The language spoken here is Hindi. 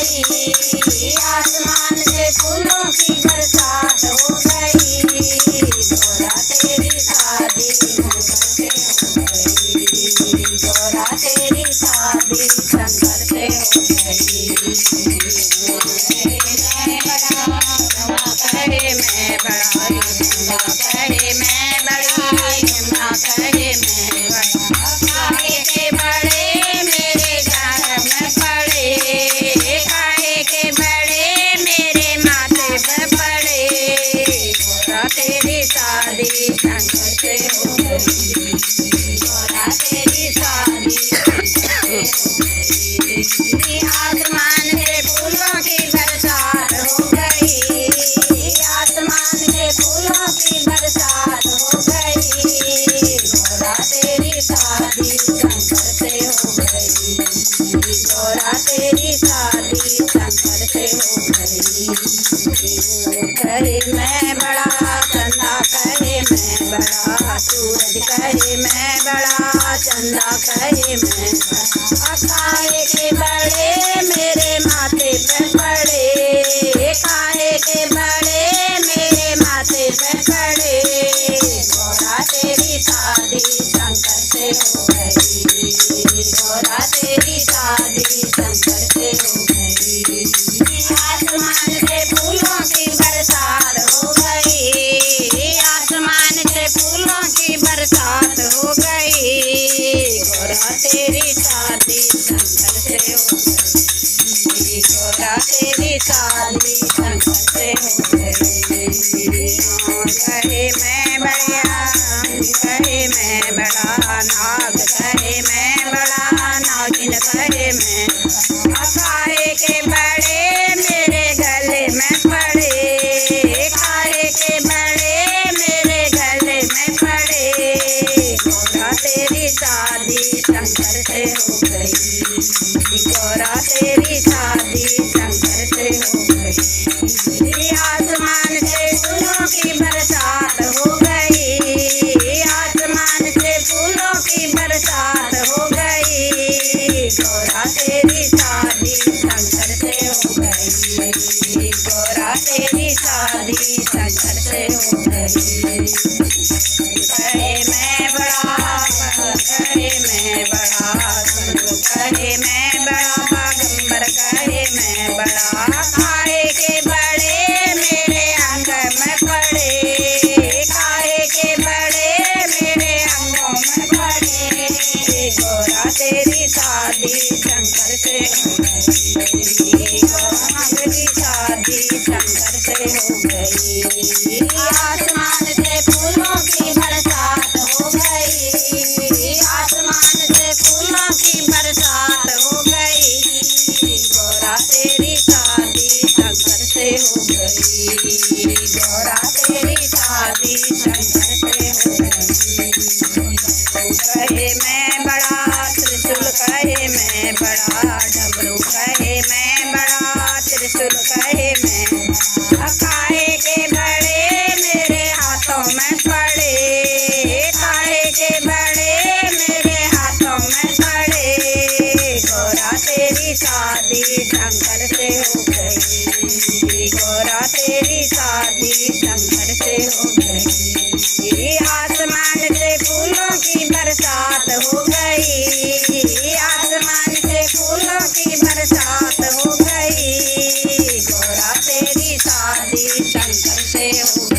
गई, आसमान से फूलों की बरसात हो गई। गौरा तेरी शादी शंकर से हो गई, गौरा तेरी शादी शंकर से हो गई। मैं बड़ा कहे मैं बड़ा, गंगा कहे मैं बड़ी, यमुना कहे मैं बड़ा। काहे के बड़े मेरे घर में पड़े, काहे के बड़े मेरे माथे पे पड़े। गौरा तेरी शादी शंकर से हो गई, गौरा तेरी शादी शंकर से हो गई। आसमान से फूलों की बरसात हो गई, आसमान से फूलों की बरसात हो गई। गौरा तेरी शादी शंकर से हो गई, गौरा तेरी शादी शंकर से हो गई। कहे मैं बड़ा, चंदा कहे मैं बड़ा, सूरज कहे मैं बड़ा, चंदा कहे मैं बड़ा। काहे के बड़े मेरे माथे पे पड़े, काहे के बड़े मेरे माथे पे पड़े। गौरा तेरी शादी शंकर से हो गई, गौरा तेरी शादी शंकर से हो गई। आसमान से फूलों की बरसात हो गई, आसमान से फूलों की बरसात हो गई। गौरा तेरी शादी शंकर से हो गई, गौरा तेरी शादी शंकर से हो गई। कहे मैं बड़ा, कहे मैं बड़ा, नाग कहे मैं बड़ा, नागिन कहे मैं। काहे के बड़े मेरे गले में पड़े, काहे के बड़े मेरे गले में पड़े। गौरा तेरी शादी शंकर से हो गई, गौरा तेरी शादी शंकर से हो गई। आसमान से फूलों की बरसात हो गई, आसमान से फूलों की बरसात हो गई। गौरा तेरी शादी शंकर से हो गई, गौरा तेरी शादी शंकर से हो गई। कहे मैं बड़ा, कहे मैं बड़ा, संत कहे मैं बड़ा, बागंबर कहे मैं बड़ा। काहे के बड़े मेरे अंग में पड़े, काहे के बड़े मेरे अंगों में पड़े। गौरा तेरी शादी शंकर से हो गई, गौरा तेरी शादी शंकर से हो गई। आसमान से फूलों की बरसात हो गई, आसमान से फूलों की बरसात हो गई। गौरा तेरी शादी शंकर से हो गई, गौरा तेरी शादी शंकर से हो गई। कहे मैं बड़ा, त्रिशूल कहे मैं बड़ा, डमरू कहे मैं बड़ा, त्रिशूल कहे मैं बड़ा। काहे के बड़े मेरे हाथों में पड़े, काहे के बड़े मेरे हाथों में पड़े। गौरा तेरी शादी शंकर से हो गई, गौरा तेरी शादी शंकर से हो गई। आसमान से फूलों की बरसात हो गई, आसमान से फूलों की बरसात हो गई। गौरा तेरी शादी शंकर से हो गई।